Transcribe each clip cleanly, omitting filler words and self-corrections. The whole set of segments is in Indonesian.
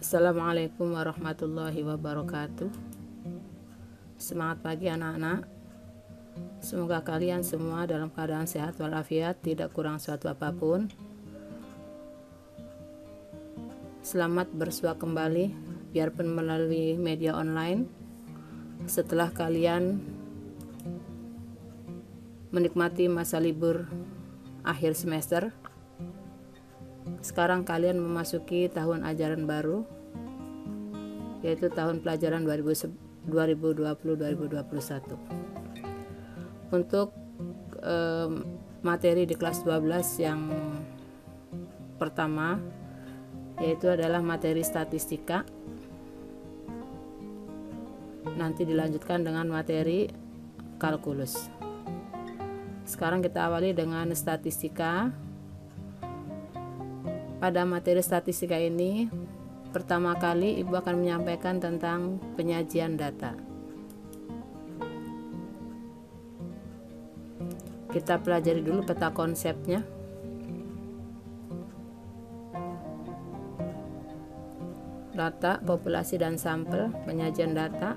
Assalamualaikum warahmatullahi wabarakatuh. Semangat pagi anak-anak. Semoga kalian semua dalam keadaan sehat walafiat, tidak kurang suatu apapun. Selamat bersua kembali, biarpun melalui media online. Setelah kalian menikmati masa libur akhir semester, sekarang kalian memasuki tahun ajaran baru, yaitu tahun pelajaran 2020-2021. Untuk materi di kelas 12 yang pertama, yaitu adalah materi statistika. Nanti dilanjutkan dengan materi kalkulus. Sekarang kita awali dengan statistika. Pada materi statistika ini, pertama kali Ibu akan menyampaikan tentang penyajian data. Kita pelajari dulu peta konsepnya. Data, populasi dan sampel, penyajian data,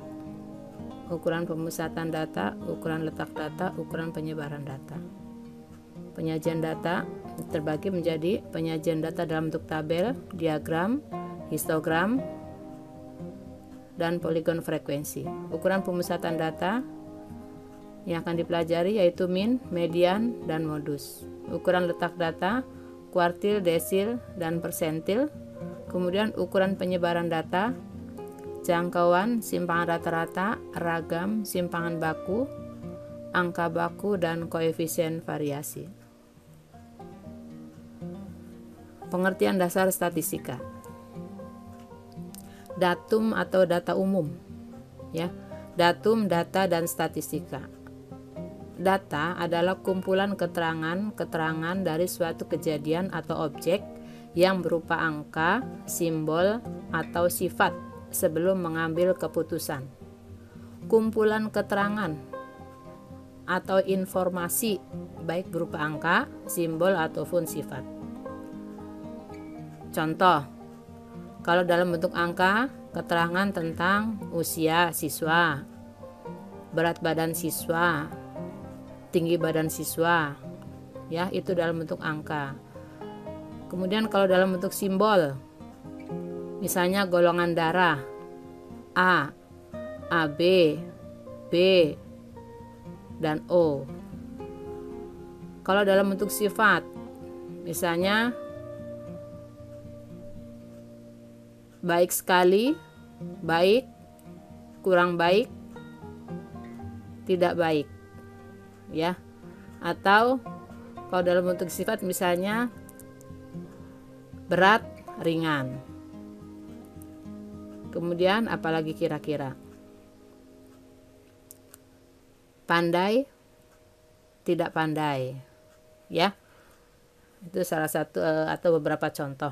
ukuran pemusatan data, ukuran letak data, ukuran penyebaran data. Penyajian data terbagi menjadi penyajian data dalam bentuk tabel, diagram, histogram, dan poligon frekuensi. Ukuran pemusatan data yang akan dipelajari yaitu min, median, dan modus. Ukuran letak data, kuartil, desil, dan persentil. Kemudian ukuran penyebaran data, jangkauan, simpangan rata-rata, ragam, simpangan baku, angka baku, dan koefisien variasi. Pengertian dasar statistika. Datum atau data umum, ya. Datum, data, dan statistika. Data adalah kumpulan keterangan dari suatu kejadian atau objek yang berupa angka, simbol, atau sifat sebelum mengambil keputusan. Kumpulan keterangan atau informasi baik berupa angka, simbol, ataupun sifat. Contoh, kalau dalam bentuk angka, keterangan tentang usia siswa, berat badan siswa, tinggi badan siswa, ya, itu dalam bentuk angka. Kemudian kalau dalam bentuk simbol, misalnya golongan darah A, AB, B, dan O. Kalau dalam bentuk sifat, misalnya baik sekali, baik, kurang baik, tidak baik, ya. Atau kalau dalam bentuk sifat misalnya berat, ringan. Kemudian apalagi kira-kira? Pandai, tidak pandai, ya. Itu salah satu atau beberapa contoh.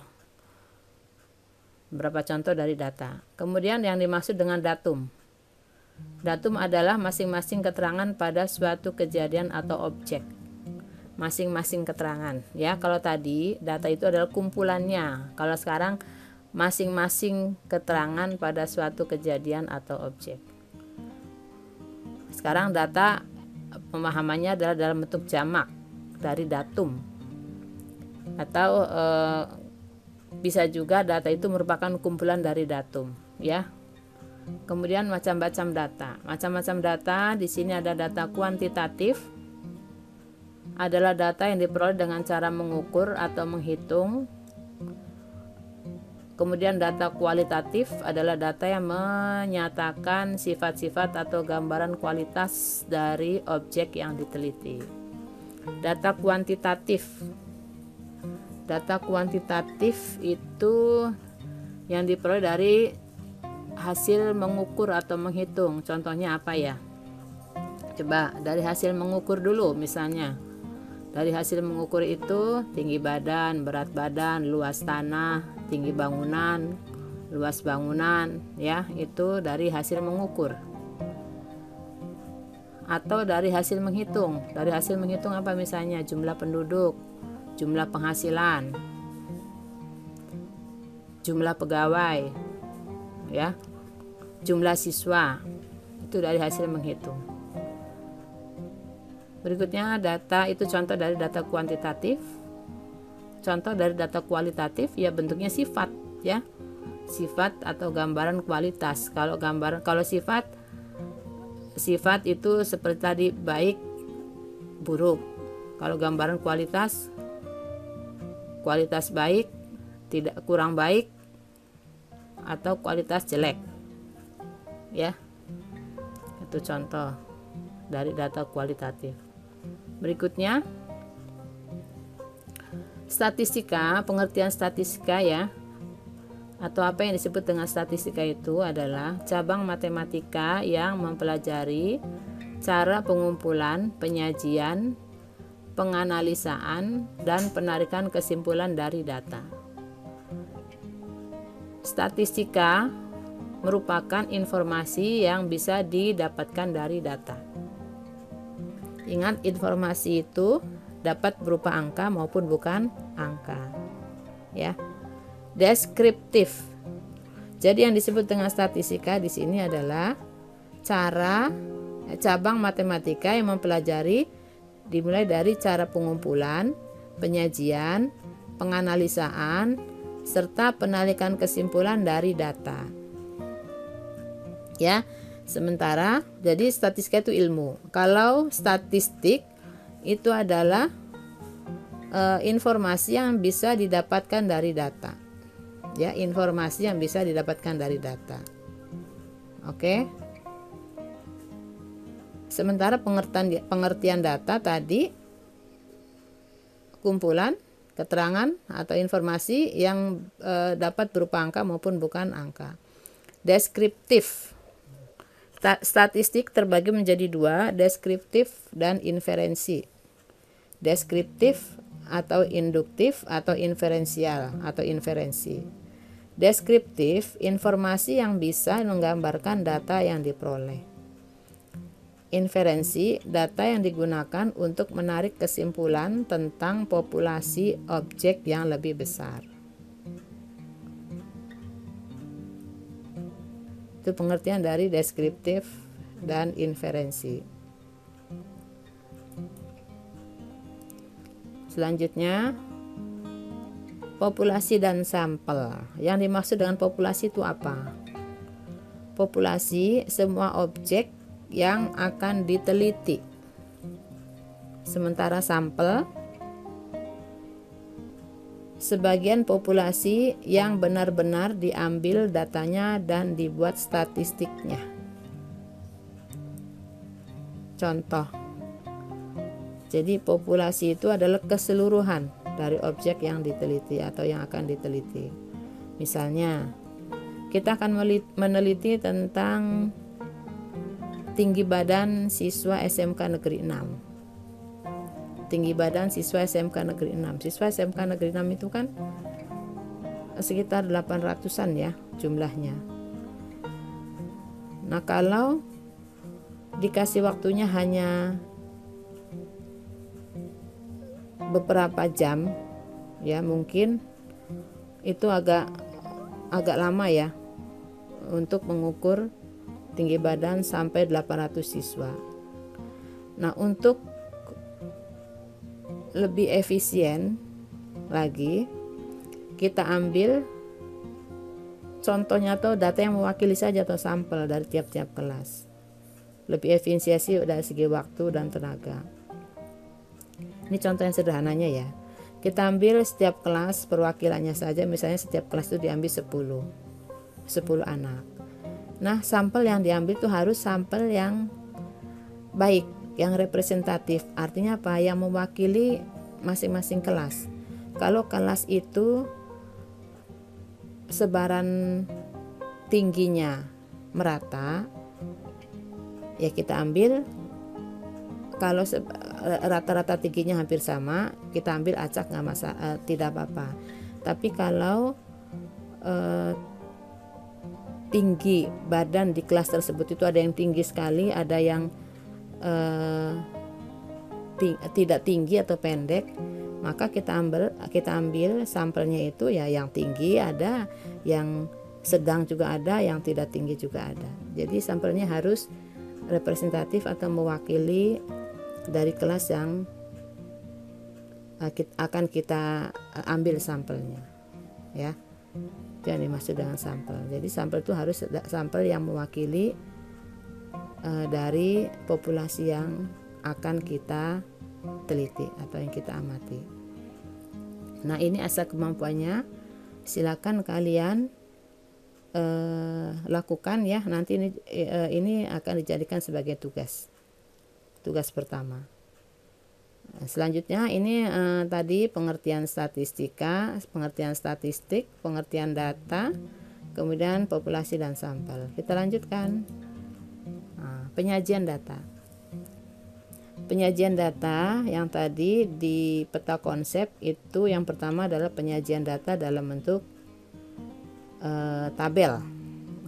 Beberapa contoh dari data. Kemudian yang dimaksud dengan datum. Datum adalah masing-masing keterangan pada suatu kejadian atau objek. Masing-masing keterangan, ya. Kalau tadi data itu adalah kumpulannya. Kalau sekarang masing-masing keterangan pada suatu kejadian atau objek. Sekarang data pemahamannya adalah dalam bentuk jamak dari datum. Atau bisa juga data itu merupakan kumpulan dari datum, ya. Kemudian macam-macam data. Macam-macam data di sini ada data kuantitatif, adalah data yang diperoleh dengan cara mengukur atau menghitung. Kemudian data kualitatif adalah data yang menyatakan sifat-sifat atau gambaran kualitas dari objek yang diteliti. Data kuantitatif. Data kuantitatif itu yang diperoleh dari hasil mengukur atau menghitung. Contohnya apa ya? Coba dari hasil mengukur dulu misalnya. Dari hasil mengukur itu tinggi badan, berat badan, luas tanah, tinggi bangunan, luas bangunan, ya, itu dari hasil mengukur. Atau dari hasil menghitung. Dari hasil menghitung apa misalnya? Jumlah penduduk, jumlah penghasilan. jumlah pegawai, ya, jumlah siswa, itu dari hasil menghitung. Berikutnya data itu contoh dari data kuantitatif. Contoh dari data kualitatif ya bentuknya sifat, ya, sifat atau gambaran kualitas. Kalau sifat itu seperti tadi, baik, buruk. Kalau gambaran kualitas baik, tidak, kurang baik, atau kualitas jelek, ya. Itu contoh dari data kualitatif. Berikutnya statistika. Pengertian statistika, ya, atau apa yang disebut dengan statistika itu adalah cabang matematika yang mempelajari cara pengumpulan, penyajian, penganalisaan, dan penarikan kesimpulan dari data. Statistika merupakan informasi yang bisa didapatkan dari data. Ingat, informasi itu dapat berupa angka maupun bukan angka, ya. Deskriptif. Jadi yang disebut dengan statistika di sini adalah cabang matematika yang mempelajari dimulai dari cara pengumpulan, penyajian, penganalisaan, serta penarikan kesimpulan dari data, ya. Sementara jadi statistika itu ilmu. Kalau statistik itu adalah informasi yang bisa didapatkan dari data, ya, informasi yang bisa didapatkan dari data. Oke. Sementara pengertian data tadi kumpulan keterangan atau informasi yang dapat berupa angka maupun bukan angka. Deskriptif. Statistik terbagi menjadi dua, deskriptif dan inferensi. Deskriptif atau induktif atau inferensial atau inferensi. Deskriptif, informasi yang bisa menggambarkan data yang diperoleh. Inferensi, data yang digunakan untuk menarik kesimpulan tentang populasi objek yang lebih besar. Itu pengertian dari deskriptif dan inferensi. Selanjutnya, populasi dan sampel. Yang dimaksud dengan populasi itu apa? Populasi semua objek yang akan diteliti. Sementara sampel sebagian populasi yang benar-benar diambil datanya dan dibuat statistiknya. Contoh. Jadi populasi itu adalah keseluruhan dari objek yang diteliti atau yang akan diteliti. Misalnya, kita akan meneliti tentang tinggi badan siswa SMK Negeri 6. Tinggi badan siswa SMK Negeri 6. Siswa SMK Negeri 6 itu kan sekitar 800-an ya jumlahnya. Nah, kalau dikasih waktunya hanya beberapa jam, ya mungkin itu agak lama ya untuk mengukur tinggi badan sampai 800 siswa. Nah, untuk lebih efisien lagi, kita ambil contohnya atau data yang mewakili saja atau sampel dari tiap-tiap kelas. Lebih efisiensi dari segi waktu dan tenaga. Ini contoh yang sederhananya ya. Kita ambil setiap kelas perwakilannya saja, misalnya setiap kelas itu diambil 10 anak. Nah, sampel yang diambil itu harus sampel yang baik, yang representatif. Artinya apa? Yang mewakili masing-masing kelas. Kalau kelas itu sebaran tingginya merata, ya kita ambil. Kalau rata-rata tingginya hampir sama, kita ambil acak, nggak masalah, tidak apa-apa. Tapi kalau tinggi badan di kelas tersebut itu ada yang tinggi sekali, ada yang tidak tinggi atau pendek, maka kita ambil sampelnya itu ya, yang tinggi ada, yang sedang juga ada, yang tidak tinggi juga ada. Jadi sampelnya harus representatif atau mewakili dari kelas yang akan kita ambil sampelnya, ya. Itu yang dimaksud dengan sampel. Jadi sampel itu harus sampel yang mewakili dari populasi yang akan kita teliti atau yang kita amati. Nah, ini asal kemampuannya, silakan kalian lakukan ya. Nanti ini akan dijadikan sebagai tugas pertama. Selanjutnya ini tadi pengertian statistika, pengertian statistik, pengertian data, kemudian populasi dan sampel. Kita lanjutkan. Penyajian data. Penyajian data yang tadi di peta konsep itu, yang pertama adalah penyajian data dalam bentuk tabel,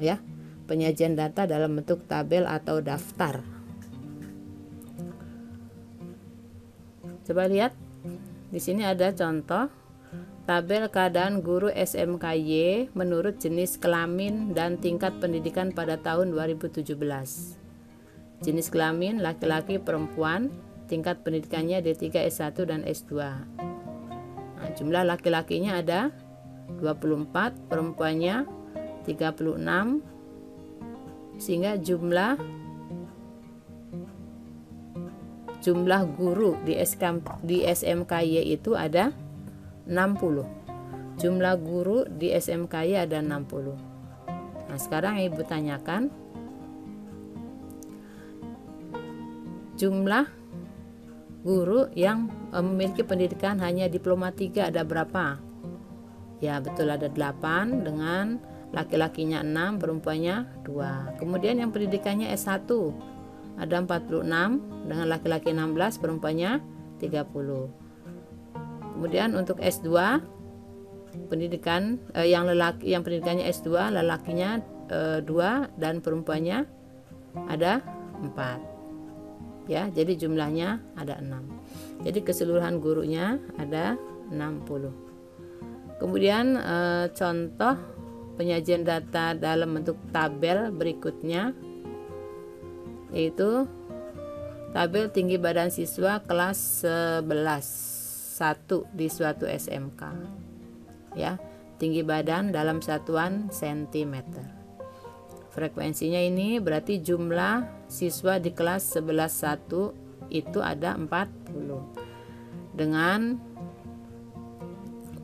ya. Penyajian data dalam bentuk tabel atau daftar. Coba lihat, di sini ada contoh tabel keadaan guru SMKY menurut jenis kelamin dan tingkat pendidikan pada tahun 2017. Jenis kelamin laki-laki perempuan, tingkat pendidikannya D3, S1 dan S2. Nah, jumlah laki-lakinya ada 24, perempuannya 36, sehingga jumlah guru di SMKY itu ada 60. Jumlah guru di SMKY ada 60. Nah, sekarang Ibu tanyakan, jumlah guru yang memiliki pendidikan hanya diploma 3 ada berapa? Ya, betul, ada 8, dengan laki-lakinya 6, perempuannya 2. Kemudian yang pendidikannya S1 ada 46, dengan laki-laki 16, perempuannya 30. Kemudian untuk S2 pendidikan yang pendidikannya S2, lelakinya 2 dan perempuannya ada 4. Ya, jadi jumlahnya ada 6. Jadi keseluruhan gurunya ada 60. Kemudian contoh penyajian data dalam bentuk tabel berikutnya, yaitu tabel tinggi badan siswa kelas 11 1 di suatu SMK. Ya, tinggi badan dalam satuan sentimeter. Frekuensinya ini berarti jumlah siswa di kelas 11-1 itu ada 40. Dengan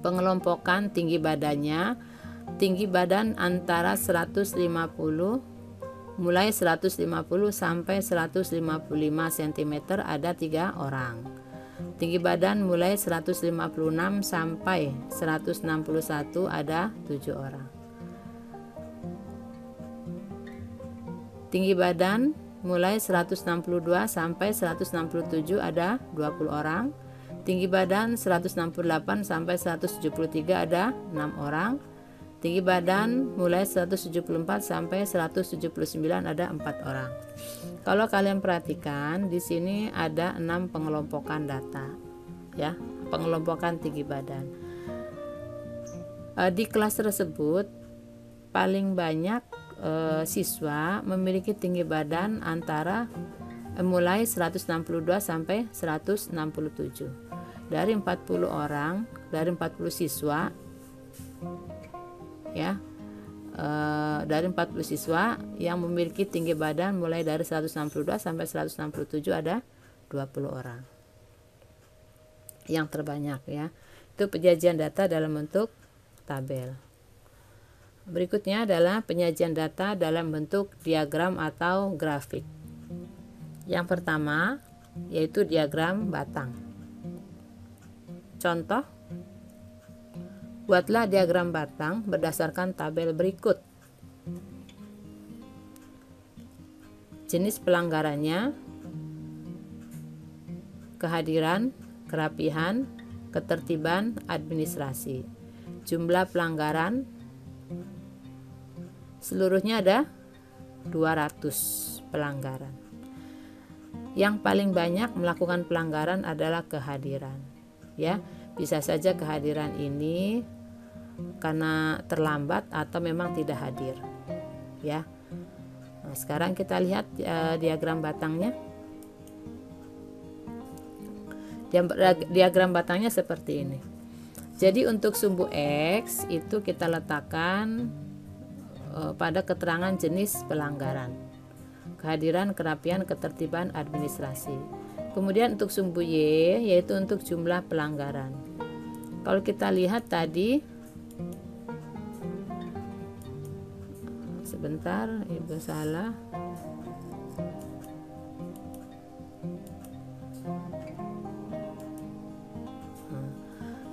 pengelompokan tinggi badannya, tinggi badan antara 150 mulai 150 sampai 155 cm ada 3 orang. Tinggi badan mulai 156 sampai 161 ada 7 orang. Tinggi badan mulai 162 sampai 167 ada 20 orang. Tinggi badan 168 sampai 173 ada 6 orang. Tinggi badan mulai 174 sampai 179 ada 4 orang. Kalau kalian perhatikan di sini ada 6 pengelompokan data, ya, pengelompokan tinggi badan. Di kelas tersebut paling banyak siswa memiliki tinggi badan antara mulai 162 sampai 167. Dari 40 orang, dari 40 siswa, ya, dari 40 siswa yang memiliki tinggi badan mulai dari 162 sampai 167 ada 20 orang. Yang terbanyak, ya, itu penyajian data dalam bentuk tabel. Berikutnya adalah penyajian data dalam bentuk diagram atau grafik. Yang pertama yaitu diagram batang. Contoh, buatlah diagram batang berdasarkan tabel berikut. Jenis pelanggarannya, kehadiran, kerapihan, ketertiban, administrasi. Jumlah pelanggaran seluruhnya ada 200 pelanggaran. Yang paling banyak melakukan pelanggaran adalah kehadiran. Ya, Bisa saja kehadiran ini karena terlambat atau memang tidak hadir, ya. Nah, sekarang kita lihat diagram batangnya. Diagram batangnya seperti ini. Jadi untuk sumbu X itu kita letakkan pada keterangan jenis pelanggaran, kehadiran, kerapian, ketertiban, administrasi. Kemudian untuk sumbu Y yaitu untuk jumlah pelanggaran. Kalau kita lihat tadi, sebentar, Ibu salah.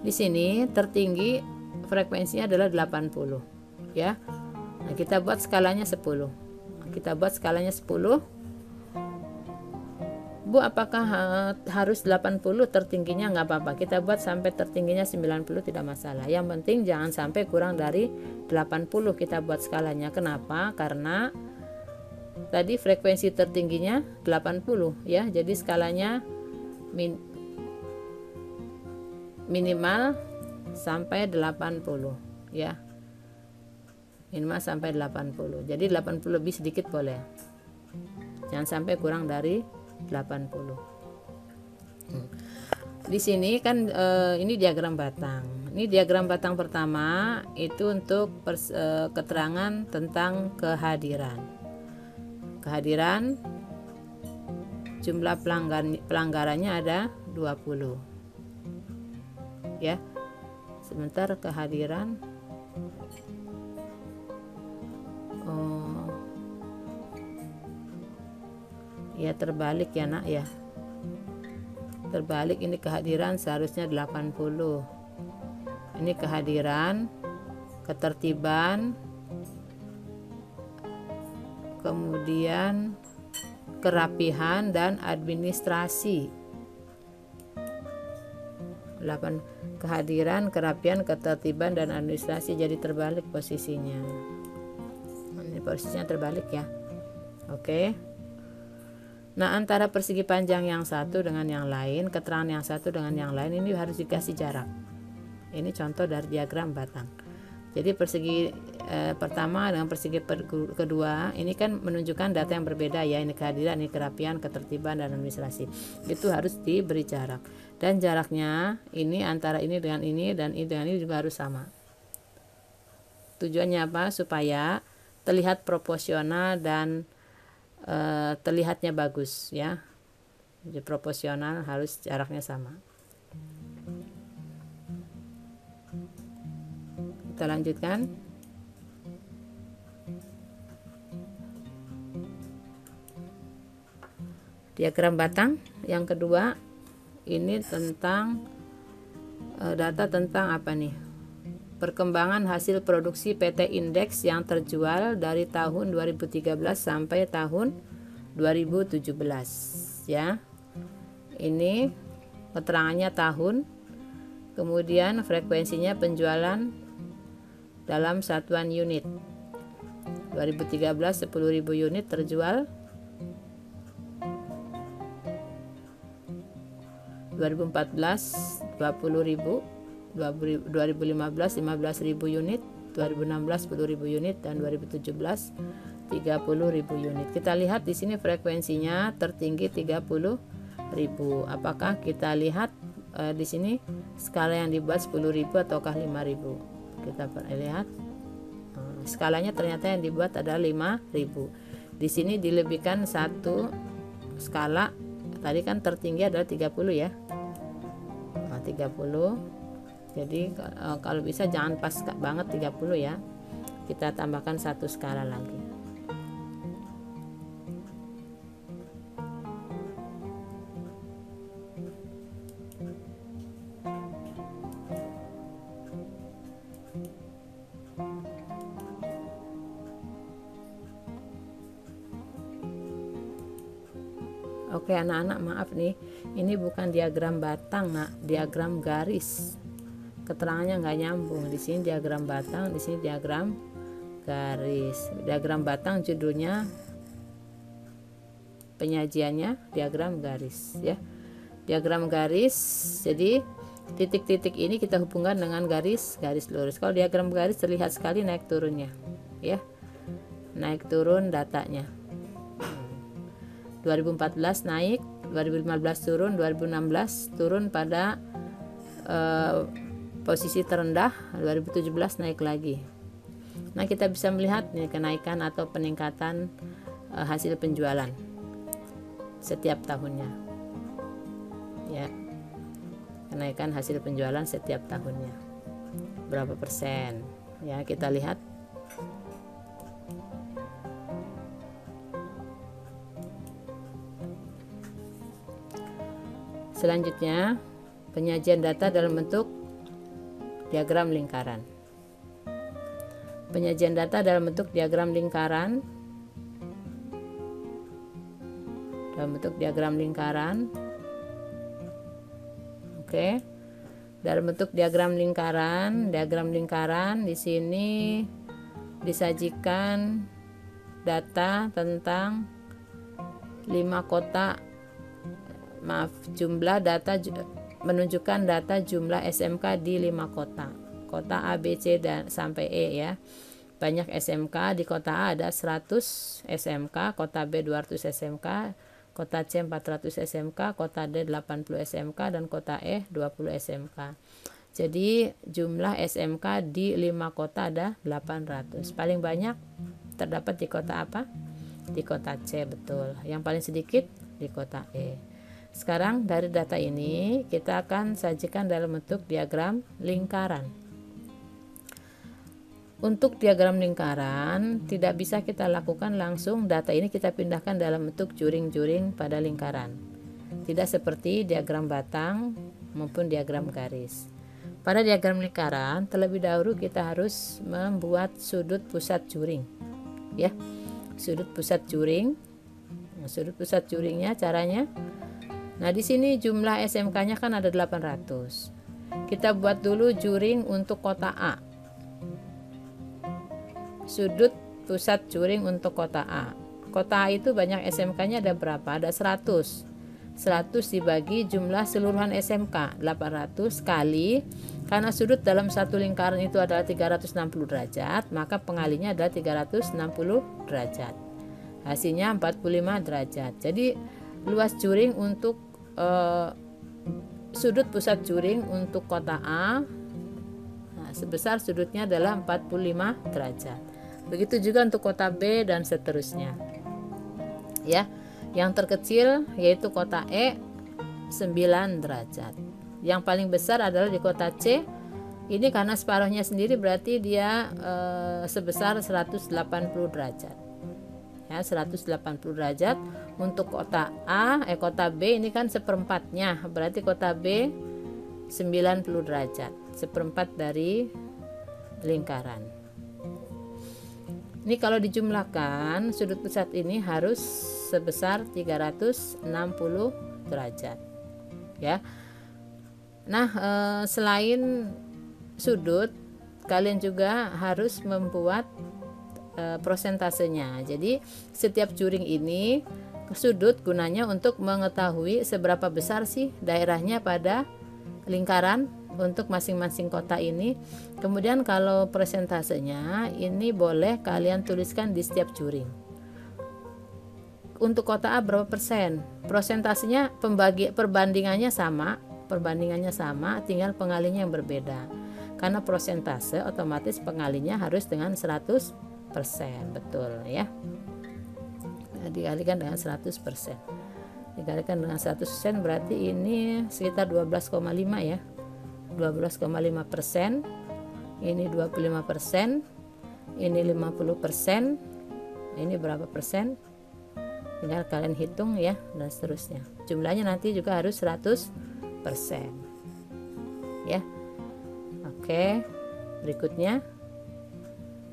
Di sini tertinggi frekuensinya adalah 80, ya. Nah, kita buat skalanya 10. Kita buat skalanya 10. Bu, apakah harus 80? Tertingginya nggak apa-apa, kita buat sampai tertingginya 90 tidak masalah. Yang penting jangan sampai kurang dari 80 kita buat skalanya. Kenapa? Karena tadi frekuensi tertingginya 80, ya. Jadi skalanya minimal sampai 80, ya. Minimal sampai 80. Jadi 80 lebih sedikit boleh. Jangan sampai kurang dari 80. Di sini kan ini diagram batang. Ini diagram batang pertama itu untuk keterangan tentang kehadiran. Kehadiran jumlah pelanggarannya ada 20. Ya. Sebentar, kehadiran ya terbalik ya nak ya, terbalik. Ini kehadiran seharusnya 80, ini kehadiran, ketertiban, kemudian kerapihan dan administrasi. 8 kehadiran, kerapian, ketertiban dan administrasi, jadi terbalik posisinya. Ini posisinya terbalik ya. Oke. Nah, antara persegi panjang yang satu dengan yang lain, keterangan yang satu dengan yang lain ini harus dikasih jarak. Ini contoh dari diagram batang. Jadi persegi pertama dengan persegi kedua ini kan menunjukkan data yang berbeda ya. Ini kehadiran, ini kerapian, ketertiban dan administrasi. Itu harus diberi jarak. Dan jaraknya ini antara ini dengan ini dan ini dengan ini juga harus sama. Tujuannya apa? Supaya terlihat proporsional dan terlihatnya bagus ya. Jadi proporsional, harus jaraknya sama. Kita lanjutkan. Diagram batang yang kedua ini tentang data tentang apa nih? Perkembangan hasil produksi PT Indeks yang terjual dari tahun 2013 sampai tahun 2017 ya. Ini keterangannya tahun, kemudian frekuensinya penjualan dalam satuan unit. 2013 10.000 unit terjual, 2014 20.000, 2015 15.000 unit, 2016 10.000 unit, dan 2017 30.000 unit. Kita lihat di sini frekuensinya tertinggi 30.000. Apakah kita lihat di sini skala yang dibuat 10.000 ataukah 5.000? Kita lihat skalanya ternyata yang dibuat adalah 5.000. Di sini dilebihkan satu skala. Tadi kan tertinggi adalah 30 ya. 30. Jadi kalau bisa jangan pas banget 30 ya. Kita tambahkan satu skala lagi. Oke anak-anak, maaf nih, ini bukan diagram batang nak, diagram garis. Keterangannya nggak nyambung. Di sini diagram batang, di sini diagram garis. Diagram batang judulnya, penyajiannya diagram garis ya. Diagram garis, jadi Titik-titik ini kita hubungkan dengan garis lurus. Kalau diagram garis terlihat sekali naik turunnya, ya. Naik turun datanya. 2014 naik, 2015 turun, 2016 turun pada posisi terendah, 2017 naik lagi. Nah, kita bisa melihat nih kenaikan atau peningkatan hasil penjualan setiap tahunnya. Ya. Kenaikan hasil penjualan setiap tahunnya. Berapa persen? Ya, kita lihat. Selanjutnya, penyajian data dalam bentuk diagram lingkaran. Penyajian data dalam bentuk diagram lingkaran. Oke. Dalam bentuk diagram lingkaran di sini disajikan data tentang 5 kota. Jumlah data menunjukkan data jumlah SMK di 5 kota. Kota A, B, C dan sampai E, ya. Banyak SMK. Di kota A ada 100 SMK, kota B 200 SMK, kota C 400 SMK, kota D 80 SMK dan kota E 20 SMK. Jadi jumlah SMK di 5 kota ada 800. Paling banyak terdapat di kota apa? Di kota C, betul. Yang paling sedikit di kota E. Sekarang dari data ini kita akan sajikan dalam bentuk diagram lingkaran. Untuk diagram lingkaran tidak bisa kita lakukan langsung, data ini kita pindahkan dalam bentuk juring-juring pada lingkaran. Tidak seperti diagram batang maupun diagram garis. Pada diagram lingkaran terlebih dahulu kita harus membuat sudut pusat juring. Ya. Sudut pusat juring. Sudut pusat juringnya caranya, nah, di sini jumlah SMK-nya kan ada 800. Kita buat dulu juring untuk kota A. Sudut pusat juring untuk kota A. Kota A itu banyak SMK-nya ada berapa? Ada 100. 100 dibagi jumlah seluruhan SMK 800 kali, karena sudut dalam satu lingkaran itu adalah 360 derajat, maka pengalinya adalah 360 derajat. Hasilnya 45 derajat. Jadi luas juring untuk sudut pusat juring untuk kota A, nah, sebesar sudutnya adalah 45 derajat. Begitu juga untuk kota B dan seterusnya. Ya, yang terkecil yaitu kota E 9 derajat. Yang paling besar adalah di kota C. Ini karena separuhnya sendiri berarti dia sebesar 180 derajat. Ya, 180 derajat. Untuk kota kota B ini kan seperempatnya, berarti kota B 90 derajat, seperempat dari lingkaran. Ini kalau dijumlahkan sudut pusat ini harus sebesar 360 derajat, ya. Nah, selain sudut, kalian juga harus membuat prosentasenya. Jadi setiap juring ini sudut gunanya untuk mengetahui seberapa besar sih daerahnya pada lingkaran untuk masing-masing kota ini. Kemudian kalau persentasenya ini boleh kalian tuliskan di setiap juring. Untuk kota A berapa persen? Persentasenya perbandingannya sama, tinggal pengalinya yang berbeda. Karena persentase otomatis pengalinya harus dengan 100%, betul ya. Dikalikan dengan 100%. Dikalikan dengan 100% berarti ini sekitar 12,5 ya. 12,5%. Ini 25%. Ini 50%. Ini berapa persen? Tinggal kalian hitung ya, dan seterusnya. Jumlahnya nanti juga harus 100%. Ya. Oke. Berikutnya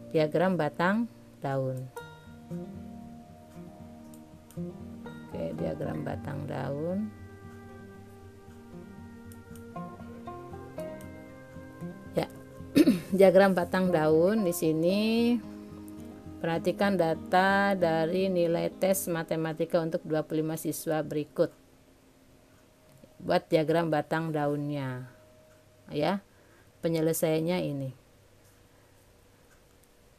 diagram batang daun. Oke, diagram batang daun. Ya. Diagram batang daun di sini perhatikan data dari nilai tes matematika untuk 25 siswa berikut. Buat diagram batang daunnya. ya. Penyelesaiannya ini.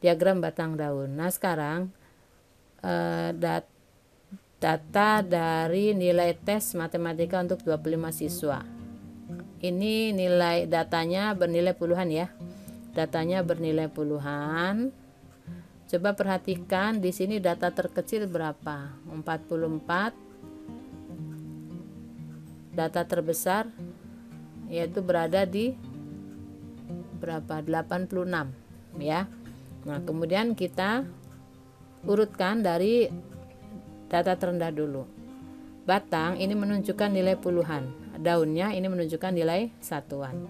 Diagram batang daun. Nah, sekarang data dari nilai tes matematika untuk 25 siswa. Ini nilai datanya bernilai puluhan ya. Datanya bernilai puluhan. Coba perhatikan di sini data terkecil berapa? 44. Data terbesar yaitu berada di berapa? 86 ya. Nah, kemudian kita urutkan dari data terendah dulu. Batang ini menunjukkan nilai puluhan, daunnya ini menunjukkan nilai satuan.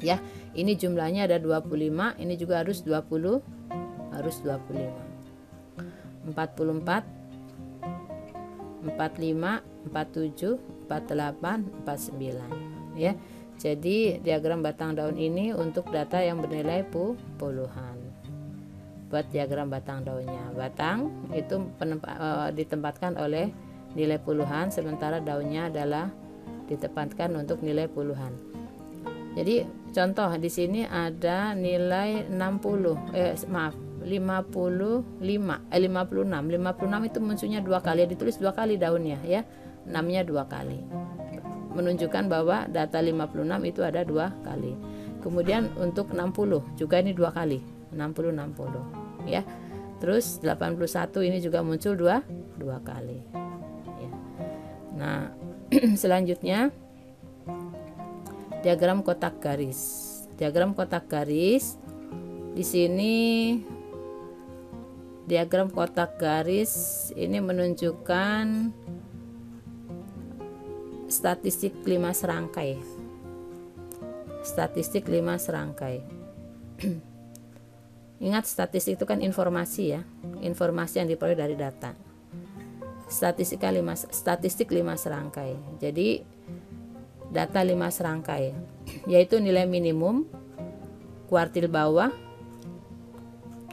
Ya, ini jumlahnya ada 25, ini juga harus 20, harus 25. 44, 45, 47, 48, 49 ya. Jadi diagram batang daun ini untuk data yang bernilai puluhan. Buat diagram batang daunnya, batang itu ditempatkan oleh nilai puluhan, sementara daunnya adalah ditempatkan untuk nilai puluhan. Jadi contoh di sini ada nilai 56 itu munculnya 2 kali, ditulis 2 kali daunnya ya, 6-nya 2 kali, menunjukkan bahwa data 56 itu ada 2 kali. Kemudian untuk 60 juga ini 2 kali, 60 ya. Terus 81 ini juga muncul 2 kali ya. Nah, selanjutnya diagram kotak garis. Diagram kotak garis di sini, diagram kotak garis ini menunjukkan statistik 5 serangkai. Statistik 5 serangkai. Ingat, statistik itu kan informasi ya, informasi yang diperoleh dari data. Statistik 5 serangkai. Jadi data 5 serangkai, yaitu nilai minimum, kuartil bawah,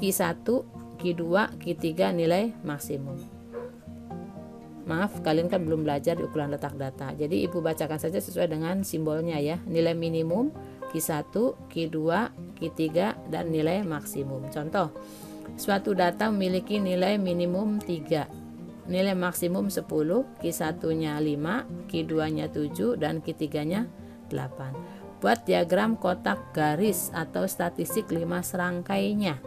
Q1, Q2, Q3 nilai maksimum. Maaf, kalian kan belum belajar di ukuran letak data. Jadi ibu bacakan saja sesuai dengan simbolnya ya. Nilai minimum, Q1, Q2, Q3 dan nilai maksimum. Contoh, suatu data memiliki nilai minimum 3, nilai maksimum 10, Q1-nya 5, Q2-nya 7 dan Q3-nya 8. Buat diagram kotak garis atau statistik 5 serangkainya.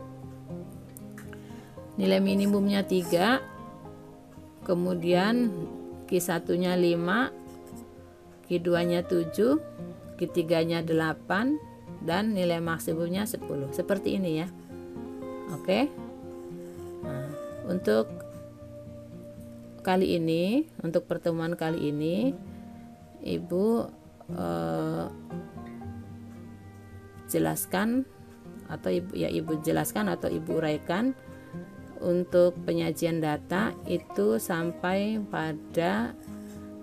Nilai minimumnya 3, kemudian Q1-nya 5, Q2-nya 7, Q3-nya 8 dan nilai maksimumnya 10. Seperti ini ya. Oke. Nah, untuk kali ini, untuk pertemuan kali ini, ibu jelaskan atau ibu jelaskan atau ibu uraikan untuk penyajian data itu sampai pada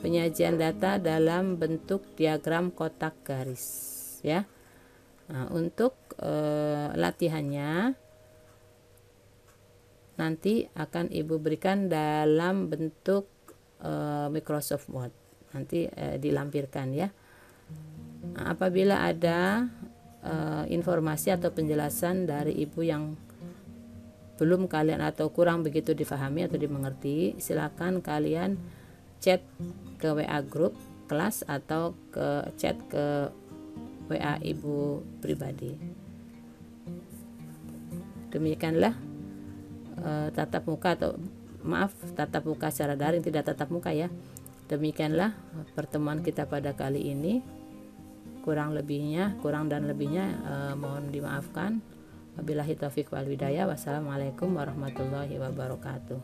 penyajian data dalam bentuk diagram kotak garis ya. Nah, untuk latihannya nanti akan ibu berikan dalam bentuk Microsoft Word, nanti dilampirkan ya. Nah, apabila ada informasi atau penjelasan dari ibu yang belum kalian atau kurang begitu difahami atau dimengerti, silakan kalian chat ke WA grup kelas atau ke chat ke WA ibu pribadi. Demikianlah tatap muka atau tatap muka secara daring, tidak tatap muka ya. Demikianlah pertemuan kita pada kali ini. Kurang dan lebihnya mohon dimaafkan. Wabillahi taufiq wal hidayah. Wassalamualaikum warahmatullahi wabarakatuh.